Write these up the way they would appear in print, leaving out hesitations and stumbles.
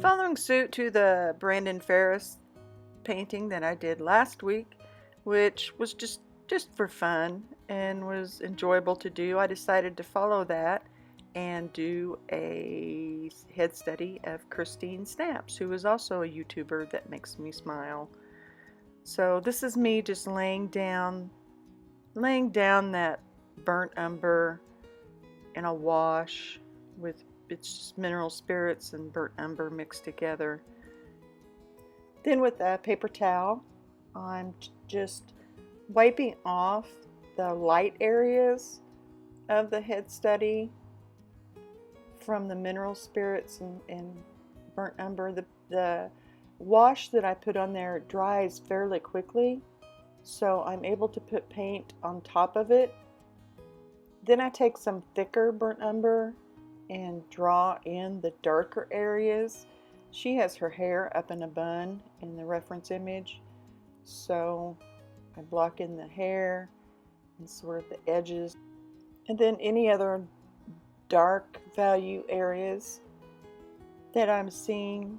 Following suit to the Brandon Ferris painting that I did last week, which was just for fun and was enjoyable to do, I decided to follow that and do a head study of Christine Snaps, who is also a YouTuber that makes me smile. So this is me just laying down that burnt umber in a wash with it's just mineral spirits and burnt umber mixed together. Then with a paper towel, I'm just wiping off the light areas of the head study from the mineral spirits and burnt umber. The wash that I put on there dries fairly quickly, so I'm able to put paint on top of it. Then I take some thicker burnt umber and draw in the darker areas. She has her hair up in a bun in the reference image, so I block in the hair and sort of the edges, and then any other dark value areas that I'm seeing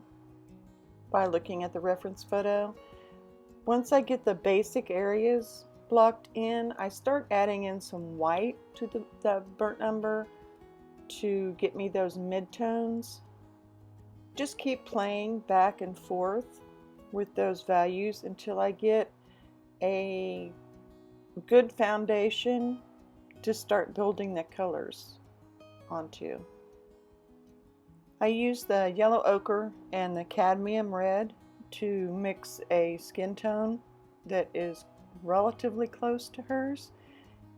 by looking at the reference photo. Once I get the basic areas blocked in, I start adding in some white to the burnt umber to get me those midtones. Just keep playing back and forth with those values until I get a good foundation to start building the colors onto. I use the yellow ochre and the cadmium red to mix a skin tone that is relatively close to hers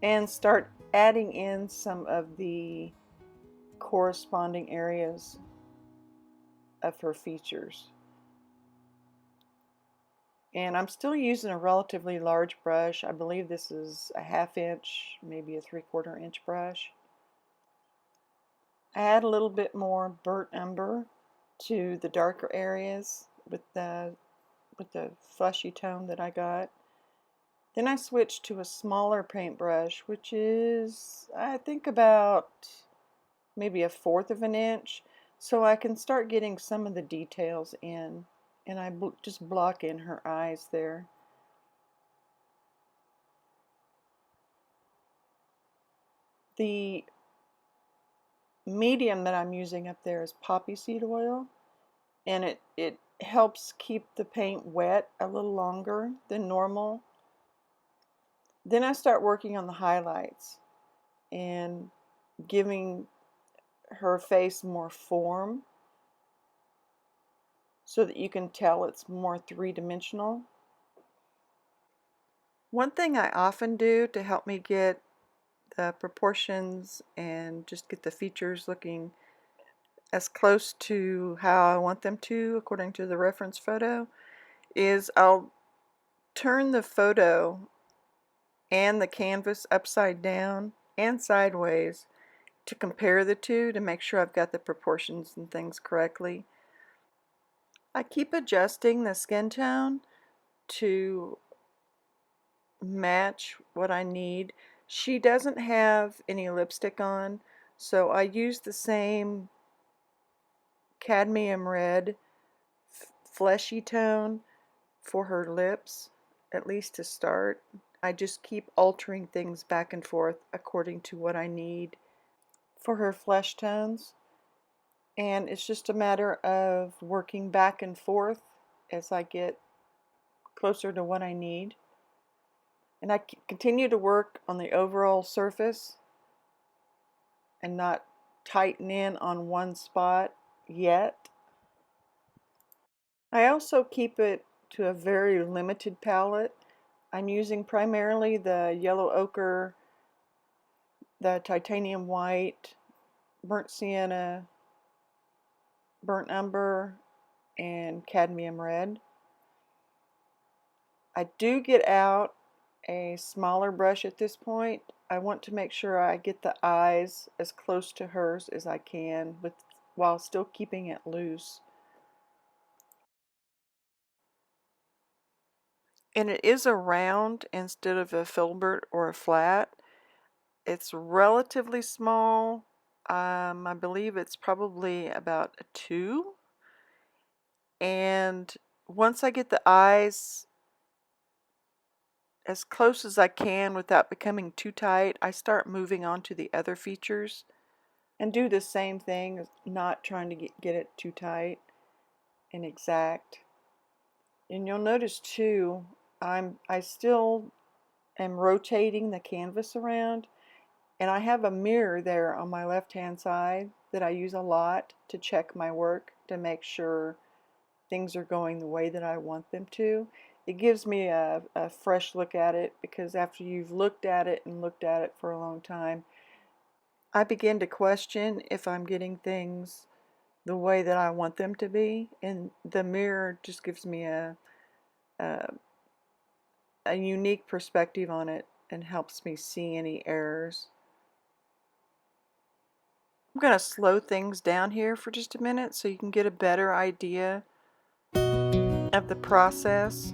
and start adding in some of the corresponding areas of her features. And I'm still using a relatively large brush. I believe this is a 1/2 inch, maybe a 3/4 inch brush. I add a little bit more burnt umber to the darker areas with the fleshy tone that I got. Then I switch to a smaller paintbrush, which is I think about maybe a 1/4 of an inch, so I can start getting some of the details in, and I just block in her eyes there. The medium that I'm using up there is poppy seed oil, and it helps keep the paint wet a little longer than normal. Then I start working on the highlights and giving her face more form so that you can tell it's more three-dimensional. One thing I often do to help me get the proportions and just get the features looking as close to how I want them to according to the reference photo is I'll turn the photo and the canvas upside down and sideways to compare the two to make sure I've got the proportions and things correctly. I keep adjusting the skin tone to match what I need. She doesn't have any lipstick on, so I use the same cadmium red fleshy tone for her lips, at least to start. I just keep altering things back and forth according to what I need for her flesh tones, and it's just a matter of working back and forth as I get closer to what I need. And I continue to work on the overall surface and not tighten in on one spot yet. I also keep it to a very limited palette. I'm using primarily the yellow ochre, the titanium white, burnt sienna, burnt umber, and cadmium red. I do get out a smaller brush at this point. I want to make sure I get the eyes as close to hers as I can while still keeping it loose. And it is a round instead of a filbert or a flat. It's relatively small. I believe it's probably about a 2. And once I get the eyes as close as I can without becoming too tight, I start moving on to the other features and do the same thing, not trying to get it too tight and exact. And you'll notice too, I still am rotating the canvas around, and I have a mirror there on my left hand side that I use a lot to check my work to make sure things are going the way that I want them to. It gives me a fresh look at it, because after you've looked at it and looked at it for a long time, I begin to question if I'm getting things the way that I want them to be, and the mirror just gives me a, a unique perspective on it and helps me see any errors. I'm going to slow things down here for just a minute so you can get a better idea of the process.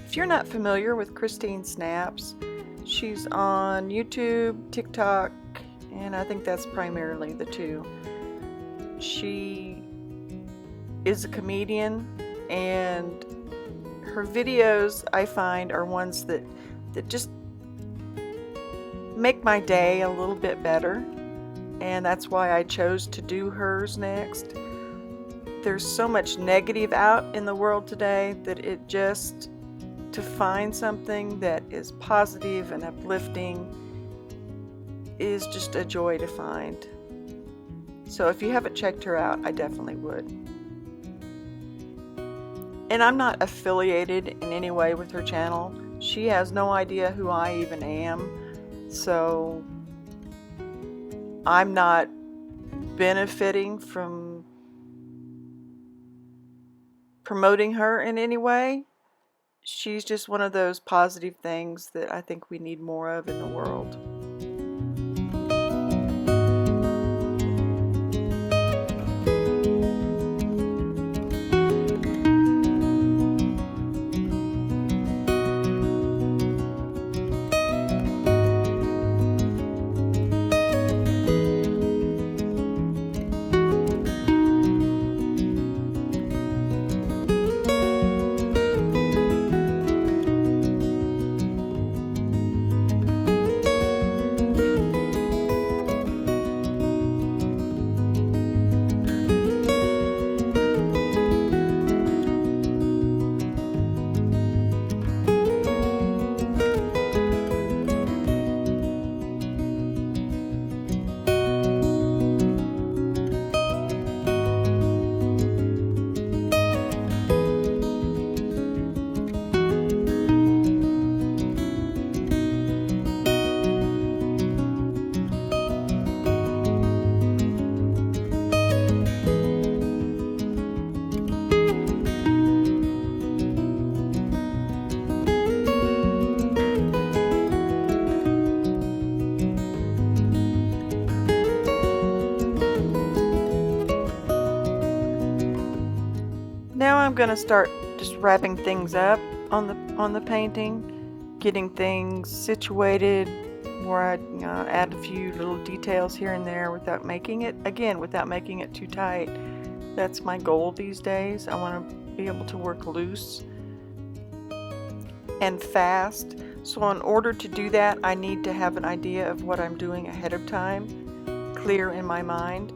If you're not familiar with Christine Snaps, she's on YouTube, TikTok, and I think that's primarily the two. She is a comedian, and her videos, I find, are ones that just make my day a little bit better, and that's why I chose to do hers next. There's so much negative out in the world today that to find something that is positive and uplifting is just a joy to find. So if you haven't checked her out, I definitely would. And I'm not affiliated in any way with her channel. She has no idea who I even am, so I'm not benefiting from promoting her in any way. She's just one of those positive things that I think we need more of in the world. Now I'm going to start just wrapping things up on the painting, getting things situated where I add a few little details here and there without making it too tight. That's my goal these days. I want to be able to work loose and fast. So in order to do that, I need to have an idea of what I'm doing ahead of time, clear in my mind.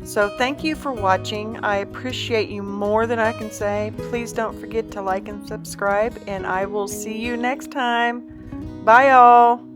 So thank you for watching. I appreciate you more than I can say. Please don't forget to like and subscribe, and I will see you next time. Bye, y'all.